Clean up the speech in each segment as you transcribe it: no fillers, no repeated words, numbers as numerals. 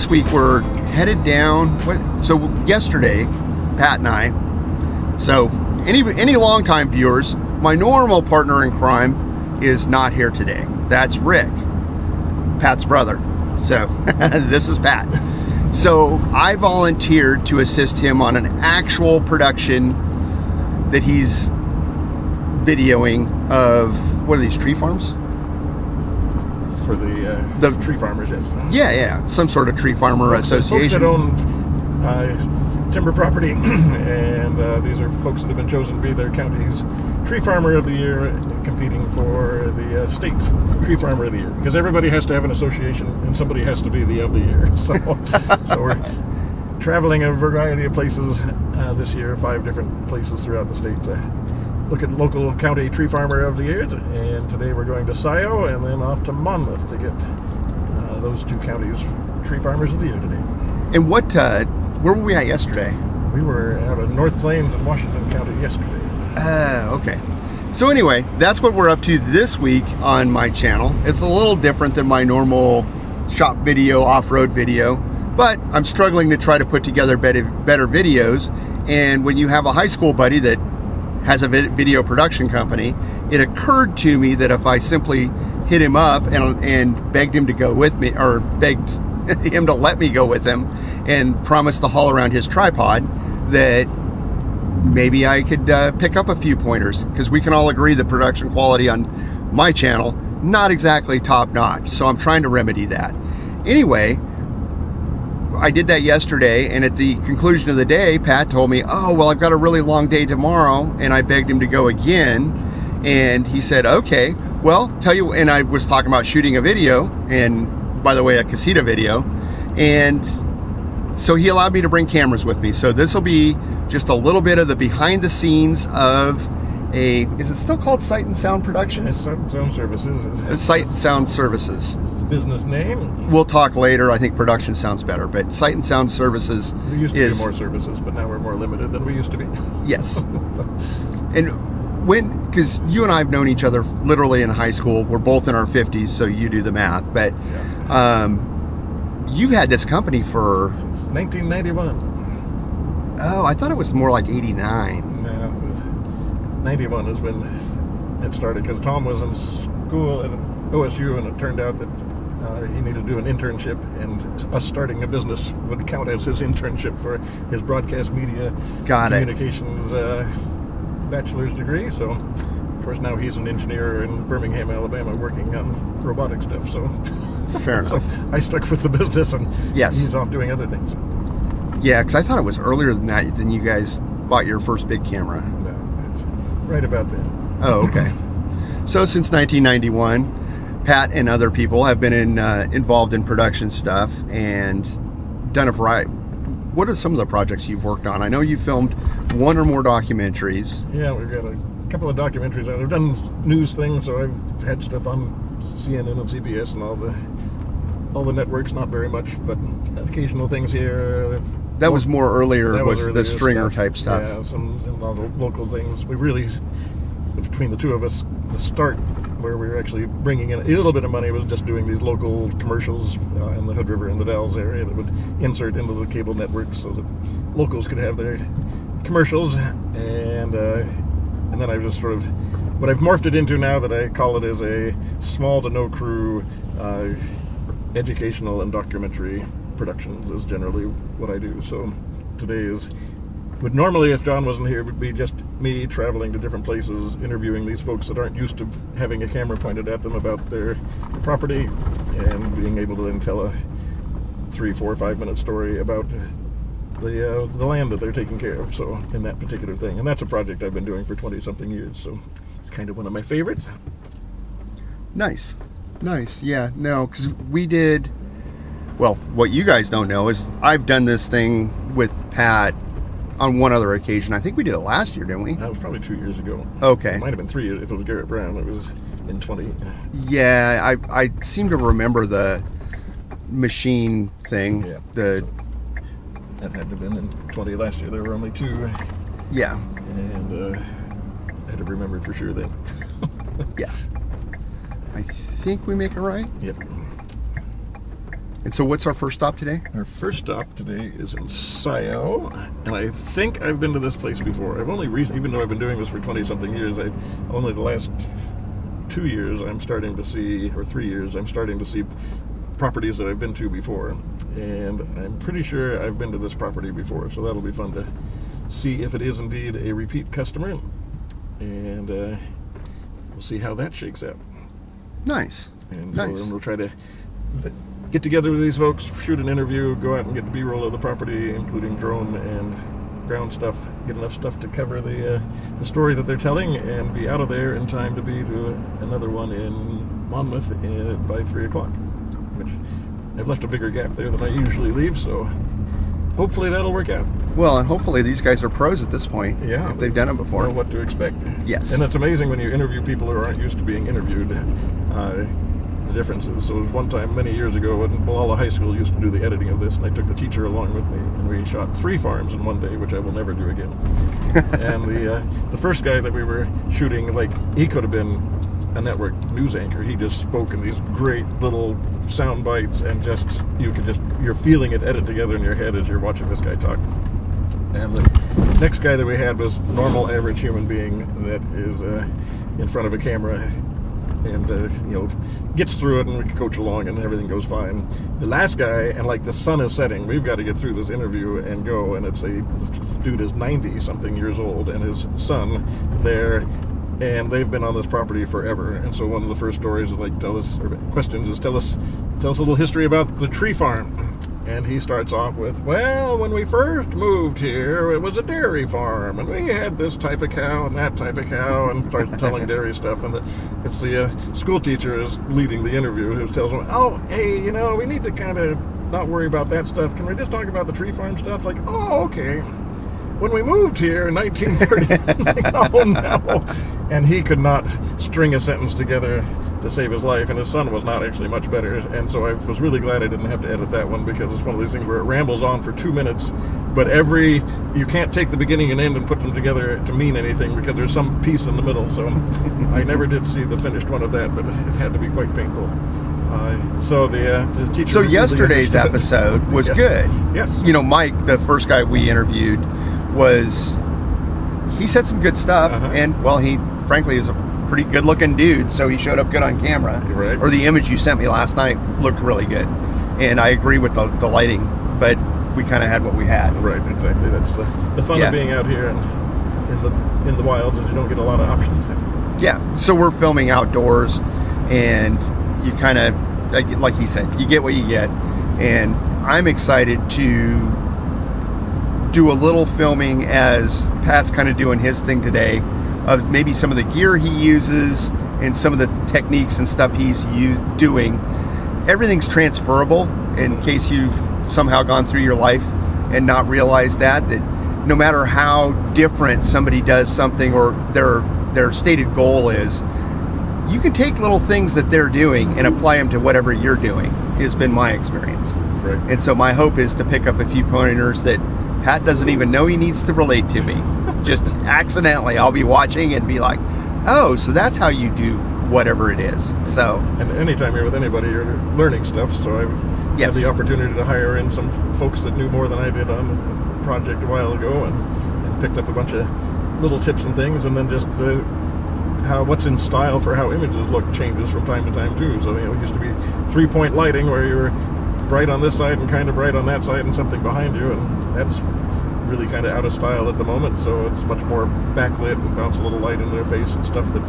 this week we're headed down. So yesterday, Pat and I. So any longtime viewers, my normal partner in crime is not here today. That's Rick, Pat's brother. So this is Pat. So I volunteered to assist him on an actual production that he's videoing of, what are these, tree farms? For the tree farmers, yes. Yeah, some sort of tree farmer association. Folks that own timber property, and these are folks that have been chosen to be their county's Tree Farmer of the Year, competing for the state Tree Farmer of the Year. Because everybody has to have an association, and somebody has to be the of the year. So we're traveling a variety of places this year, 5 different places throughout the state to look at local county Tree Farmer of the Year. And today we're going to Scioto and then off to Monmouth to get those 2 counties Tree Farmers of the Year today. And where were we at yesterday? We were out of North Plains in Washington County yesterday. Okay. So anyway, that's what we're up to this week on my channel. It's a little different than my normal shop video, off-road video, but I'm struggling to try to put together better videos. And when you have a high school buddy that has a video production company, it occurred to me that if I simply hit him up and begged him to go with me, or begged him to let me go with him and promised to haul around his tripod, that maybe I could pick up a few pointers, because we can all agree the production quality on my channel not exactly top notch. So I'm trying to remedy that. Anyway, I did that yesterday, and at the conclusion of the day, Pat told me, oh, well, I've got a really long day tomorrow, and I begged him to go again. And he said, okay, well, tell you, and I was talking about shooting a video, and by the way, a casita video, and so he allowed me to bring cameras with me. So this will be just a little bit of the behind the scenes of is it still called Sight and Sound Productions? It's Sight and Sound Services. Sight and Sound Services. It's the business name. We'll talk later. I think production sounds better, but Sight and Sound Services We used to do more services, but now we're more limited than we used to be. Yes. And because you and I have known each other literally in high school, we're both in our 50s, so you do the math, but you've had this company for... Since 1991. Oh, I thought it was more like 89. No, 91 is when it started, because Tom was in school at OSU, and it turned out that he needed to do an internship, and us starting a business would count as his internship for his broadcast media communications bachelor's degree. So, of course, now he's an engineer in Birmingham, Alabama, working on robotic stuff. So, fair enough. So I stuck with the business, and yes, he's off doing other things. Yeah, because I thought it was earlier than that, than you guys bought your first big camera. No, it's right about there. Oh, okay. So since 1991, Pat and other people have been involved in production stuff and done a variety. What are some of the projects you've worked on? I know you filmed 1 or more documentaries. Yeah, we've got a couple of documentaries. I've done news things, so I've had stuff on CNN and CBS and all the networks. Not very much, but occasional things here. That was more earlier, was the stringer type stuff. Yeah, some local things. We really, between the two of us, the start where we were actually bringing in a little bit of money was just doing these local commercials in the Hood River and the Dalles area that would insert into the cable networks so that locals could have their commercials. And then I just sort of, what I've morphed it into now that I call it is a small to no crew educational and documentary productions is generally what I do. So today would normally, if John wasn't here, would be just me traveling to different places, interviewing these folks that aren't used to having a camera pointed at them about their property, and being able to then tell a 3, 4, 5 minute story about the land that they're taking care of. So in that particular thing, and that's a project I've been doing for 20-something years. So it's kind of one of my favorites. Nice. Yeah, no, because we did. Well, what you guys don't know is I've done this thing with Pat on one other occasion. I think we did it last year, didn't we? That was probably 2 years ago. Okay. It might have been 3 if it was Garrett Brown. It was in 20. Yeah, I seem to remember the machine thing. Yeah. That had to have been in 20 last year. There were only 2. Yeah. And I had to remember for sure then. Yeah. I think we make it right. Yep. And so what's our first stop today? Our first stop today is in Scioto, and I think I've been to this place before. I've only even though I've been doing this for 20-something years, only the last 2 years I'm starting to see, or 3 years, I'm starting to see properties that I've been to before. And I'm pretty sure I've been to this property before, so that'll be fun to see if it is indeed a repeat customer. And we'll see how that shakes out. Nice. And nice. So then we'll try to get together with these folks, shoot an interview, go out and get the B-roll of the property, including drone and ground stuff, get enough stuff to cover the story that they're telling, and be out of there in time to be to another one in Monmouth by 3 o'clock, which I've left a bigger gap there than I usually leave, so hopefully that'll work out. Well, and hopefully these guys are pros at this point, yeah, if they've done it before. Know what to expect. Yes. And it's amazing when you interview people who aren't used to being interviewed, the differences. So there was one time many years ago when Malala High School used to do the editing of this, and I took the teacher along with me, and we shot 3 farms in one day, which I will never do again. And the first guy that we were shooting, like, he could have been a network news anchor. He just spoke in these great little sound bites, and you're feeling it edit together in your head as you're watching this guy talk. And the next guy that we had was normal average human being that is in front of a camera and gets through it, and we can coach along and everything goes fine. The last guy, and like the sun is setting, we've got to get through this interview and go, and this dude is 90 something years old, and his son there, and they've been on this property forever. And so one of the first stories is like, tell us a little history about the tree farm. And he starts off with, well, when we first moved here, it was a dairy farm, and we had this type of cow and that type of cow, and starts telling dairy stuff. And it's the school teacher is leading the interview who tells him, oh, hey, we need to kind of not worry about that stuff. Can we just talk about the tree farm stuff? Like, oh, okay. When we moved here in 1930, like, oh no. And he could not string a sentence together to save his life, and his son was not actually much better. And so I was really glad I didn't have to edit that one, because it's one of these things where it rambles on for 2 minutes, but you can't take the beginning and end and put them together to mean anything, because there's some piece in the middle. So I never did see the finished one of that, but it had to be quite painful. So the teacher. So yesterday's episode was good. Yes. Mike, the first guy we interviewed, he said some good stuff, and well, he frankly is a pretty good-looking dude, so he showed up good on camera. Right. Or the image you sent me last night looked really good, and I agree with the lighting, but we kind of had what we had. Right, exactly. That's the fun of being out here and in the wilds, is you don't get a lot of options. Yeah. So we're filming outdoors, and you kind of, like he said, you get what you get, and I'm excited to do a little filming as Pat's kind of doing his thing today, of maybe some of the gear he uses and some of the techniques and stuff he's doing. Everything's transferable, in case you've somehow gone through your life and not realized that no matter how different somebody does something, or their stated goal is, you can take little things that they're doing and apply them to whatever you're doing, has been my experience. Right. And so my hope is to pick up a few pointers that Pat doesn't even know he needs to relate to me. Just accidentally, I'll be watching and be like, oh, so that's how you do whatever it is. So, and anytime you're with anybody, you're learning stuff. So I've had the opportunity to hire in some folks that knew more than I did on a project a while ago, and picked up a bunch of little tips and things, and then just what's in style for how images look changes from time to time too. So it used to be 3-point lighting, where you were bright on this side and kind of bright on that side and something behind you, and that's really kind of out of style at the moment. So it's much more backlit and bounce a little light into their face and stuff that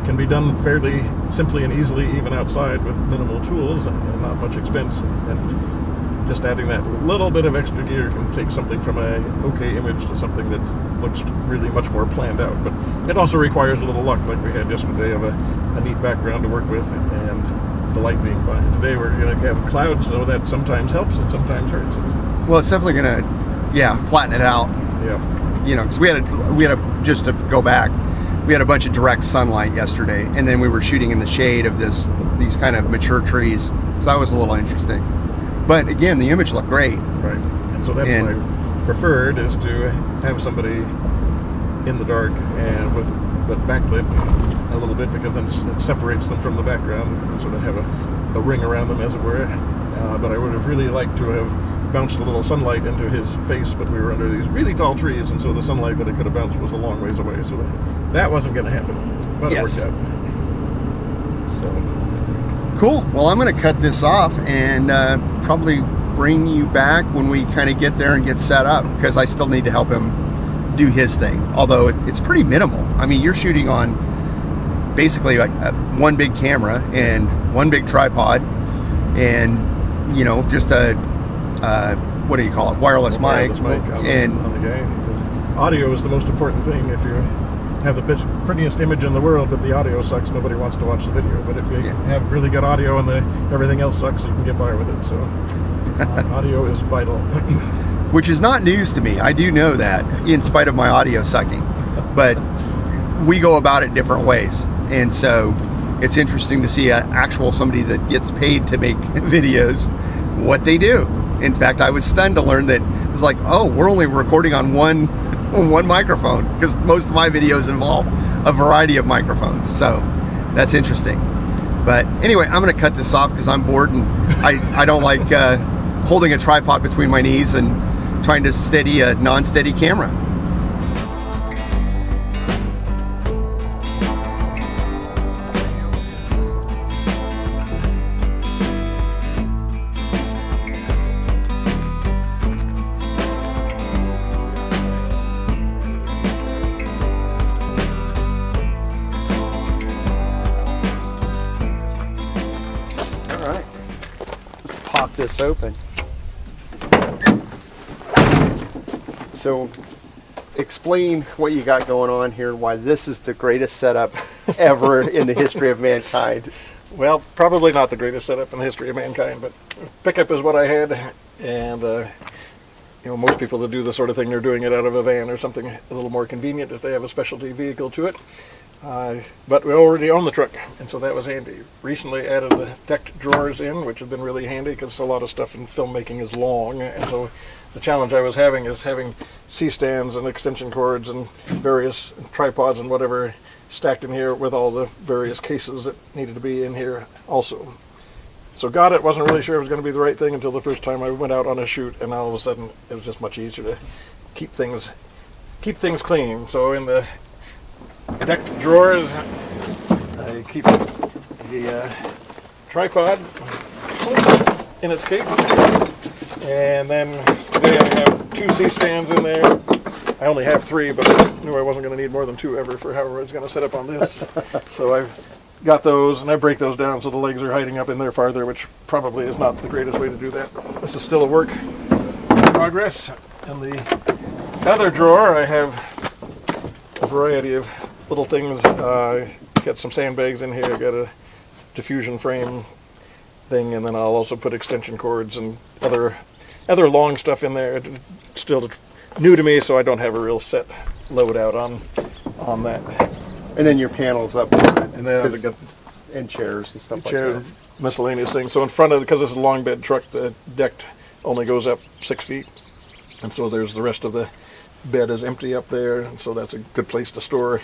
can be done fairly simply and easily, even outside, with minimal tools and not much expense. And just adding that little bit of extra gear can take something from a okay image to something that looks really much more planned out. But it also requires a little luck, like we had yesterday, of a neat background to work with, and the light being fine. Today we're going to have clouds, so that sometimes helps and sometimes hurts. Well, it's definitely going to flatten it out. Yeah. Because we had just to go back, we had a bunch of direct sunlight yesterday, and then we were shooting in the shade of these kind of mature trees, so that was a little interesting. But again, the image looked great. Right. And so that's my preferred, is to have somebody in the dark but backlit a little bit, because then it separates them from the background. They sort of have a ring around them, as it were. but I would have really liked to have bounced a little sunlight into his face, but we were under these really tall trees, and so the sunlight that it could have bounced was a long ways away, so that wasn't going to happen, but it worked out. So cool. Well, I'm going to cut this off and probably bring you back when we kind of get there and get set up, because I still need to help him do his thing, although it's pretty minimal. I mean, you're shooting on basically like one big camera and one big tripod and, you know, just a what do you call it, wireless mic and on the guy, because audio is the most important thing. If you have the prettiest image in the world but the audio sucks, nobody wants to watch the video. But if you have really good audio and everything else sucks, you can get by with it. So audio is vital. Which is not news to me. I do know that, in spite of my audio sucking, but we go about it different ways. And so it's interesting to see somebody that gets paid to make videos, what they do. In fact, I was stunned to learn that it was like, oh, we're only recording on one microphone, because most of my videos involve a variety of microphones. So that's interesting. But anyway, I'm going to cut this off because I'm bored, and I don't like holding a tripod between my knees and trying to steady a non-steady camera. All right, let's pop this open. So explain what you got going on here and why this is the greatest setup ever in the history of mankind. Well, probably not the greatest setup in the history of mankind, but pickup is what I had, and you know, most people that do the sort of thing, they're doing it out of a van or something a little more convenient if they have a specialty vehicle to it. But we already own the truck, and so that was handy. Recently added the decked drawers in, which have been really handy because a lot of stuff in filmmaking is long, and so the challenge I was having is having C-stands and extension cords and various tripods and whatever stacked in here with all the various cases that needed to be in here also. So got it, wasn't really sure it was going to be the right thing until the first time I went out on a shoot, and all of a sudden it was just much easier to keep things clean. So in the decked drawers, I keep the tripod in its case, and then today I have 2 C-stands in there. I only have 3, but I knew I wasn't going to need more than 2 ever for however I was going to set up on this. So I've got those, and I break those down so the legs are hiding up in there farther, which probably is not the greatest way to do that. This is still a work in progress. In the other drawer, I have a variety of little things. Got some sandbags in here, got a diffusion frame thing, and then I'll also put extension cords and other long stuff in there. It's still new to me, so I don't have a real set load out on that. And then your panels up, and then I got and chairs and stuff chairs, like that. Miscellaneous things. So in front of, because it's a long bed truck, the deck only goes up 6 feet, and so there's the rest of the bed is empty up there, and so that's a good place to store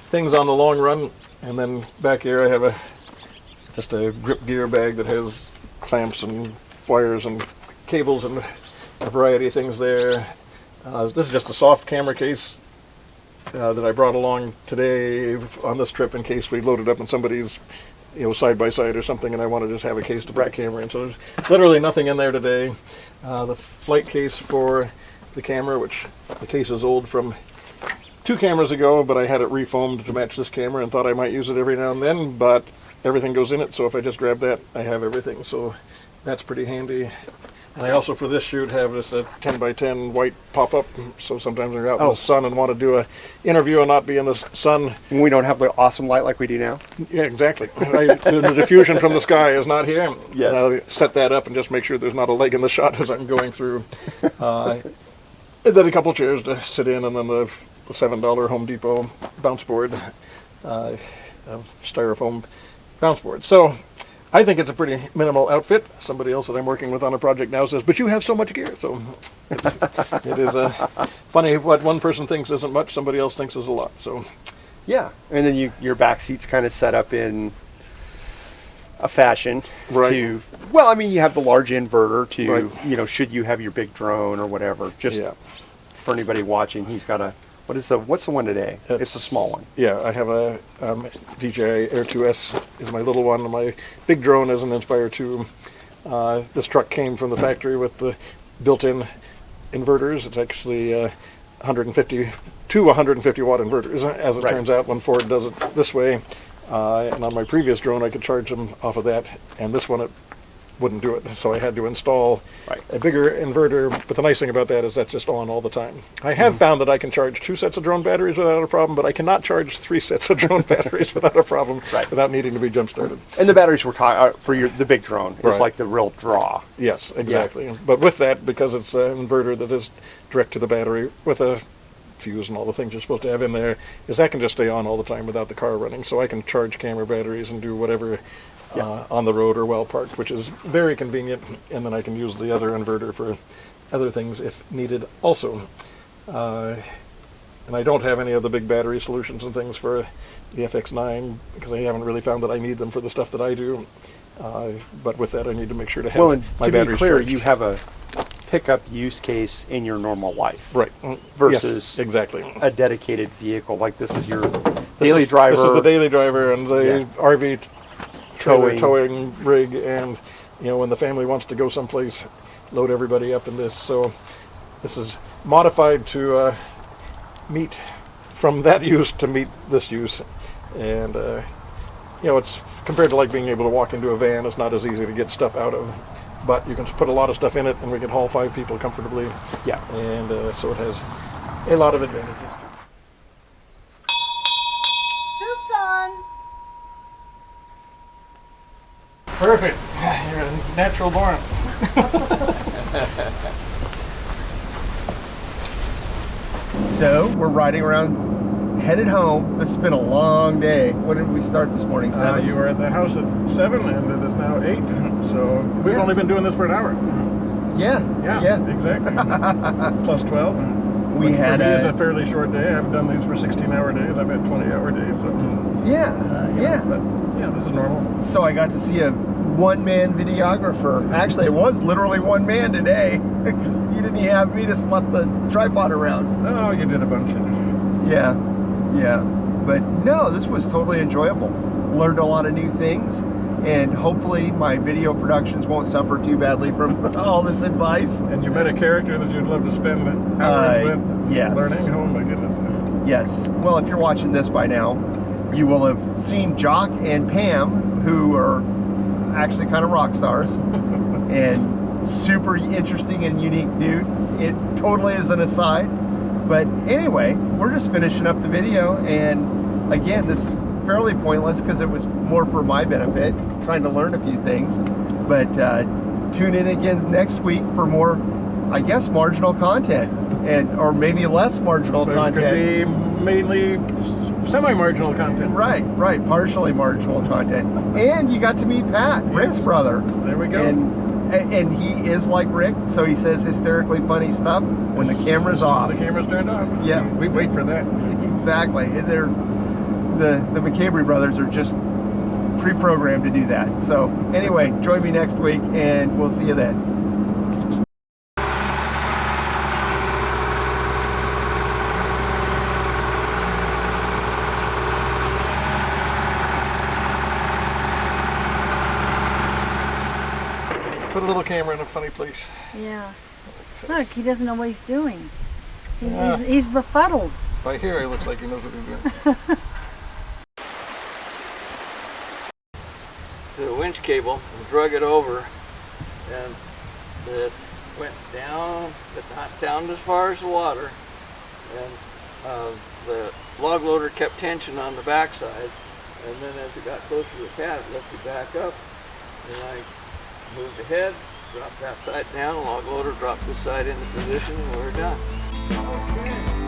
things on the long run. And then back here I have just a grip gear bag that has clamps and wires and cables and a variety of things there. This is just a soft camera case that I brought along today on this trip in case we loaded up in somebody's, side by side or something, and I want to just have a case to bring camera in. So there's literally nothing in there today. The flight case for the camera, which the case is old from 2 cameras ago, but I had it refoamed to match this camera and thought I might use it every now and then, but everything goes in it, so if I just grab that, I have everything. So that's pretty handy. And I also, for this shoot, have just a 10 by 10 white pop-up, so sometimes when you're out in the sun and want to do an interview and not be in the sun. And we don't have the awesome light like we do now. Yeah, exactly. The diffusion from the sky is not here. Yes. And I'll set that up and just make sure there's not a leg in the shot as I'm going through. And then a couple chairs to sit in, and then the $7 Home Depot bounce board, styrofoam bounce board. So I think it's a pretty minimal outfit. Somebody else that I'm working with on a project now says, but you have so much gear. So it is funny what one person thinks isn't much, somebody else thinks is a lot. So yeah, and then your back seat's kind of set up in a fashion Right. to, well, I mean, you have the large inverter to, Right. you know, should you have your big drone or whatever. Just Yeah. for anybody watching, he's got a, what's the one today? It's a small one. Yeah, I have a DJI Air 2S is my little one. My big drone is an Inspire 2. This truck came from the factory with the built-in inverters. It's actually 150 watt inverters, as it Right. turns out, when Ford does it this way. And on my previous drone, I could charge them off of that, and this one it wouldn't do it, so I had to install Right. a bigger inverter. But the nice thing about that is that's just on all the time. I have found that I can charge 2 sets of drone batteries without a problem, but I cannot charge 3 sets of drone batteries without a problem, Right. without needing to be jump started. And the batteries we're talking for the big drone is Right. like the real draw. Yes, exactly. But with that, because it's an inverter that is direct to the battery with a fuse and all the things you're supposed to have in there, is that can just stay on all the time without the car running. So I can charge camera batteries and do whatever on the road or well parked, which is very convenient. And then I can use the other inverter for other things if needed also. And I don't have any of the big battery solutions and things for the FX9 because I haven't really found that I need them for the stuff that I do. But with that, I need to make sure to have Well, and my to be batteries clear, charged. you have a pickup use case in your normal life. Right. Versus Yes, exactly. a dedicated vehicle. Like this is your daily driver. This is the daily driver and the RV trailer towing rig, and you know, when the family wants to go someplace, load everybody up in this. So this is modified to meet from that use to meet this use, and you know, it's compared to like being able to walk into a van. It's not as easy to get stuff out of, but you can put a lot of stuff in it, and we can haul 5 people comfortably. Yeah. And so it has a lot of advantages. Soup's on. Perfect. You're a natural born. So we're riding around, headed home. This has been a long day. What did we start this morning? 7? You were at the house at 7, and it is now 8. So we've Yes. only been doing this for an hour. Yeah. Yeah. Exactly. Plus 12. We Which had for me is a a fairly short day. I've done these for 16-hour days. I've had 20-hour days. So, yeah. But yeah, this is normal. So I got to see a one-man videographer. Actually, it was literally one man today because you didn't even have me to slap the tripod around. Oh, you did a bunch of it. Yeah. But no, this was totally enjoyable. Learned a lot of new things, and hopefully my video productions won't suffer too badly from all this advice. And you met a character that you'd love to spend hours with yes. learning. Oh my goodness. Yes. Well, if you're watching this by now, you will have seen Jock and Pam, who are actually kind of rock stars and super interesting and unique dude. It totally is an aside. But anyway, we're just finishing up the video, and again, this is fairly pointless because it was more for my benefit, trying to learn a few things. But tune in again next week for more, I guess, marginal content, or maybe less marginal But content. it could be mainly semi-marginal content. Right, partially marginal content. And you got to meet Pat, Rick's brother. There we go. And he is like Rick, so he says hysterically funny stuff when the camera's off. The camera's turned off. Yeah. We wait for that. Exactly. And the McCabery brothers are just pre-programmed to do that. So anyway, join me next week, and we'll see you then. Put a little camera in a funny place. Yeah. Look, he doesn't know what he's doing. Yeah. He's befuddled. By here, it looks like he knows what he's doing. The winch cable and drug it over, and it went down, but not down as far as the water, and the log loader kept tension on the backside, and then as it got closer to the pad, it lifted back up, and I moved ahead, dropped that side down, log loader dropped this side into position, and we're done. Okay.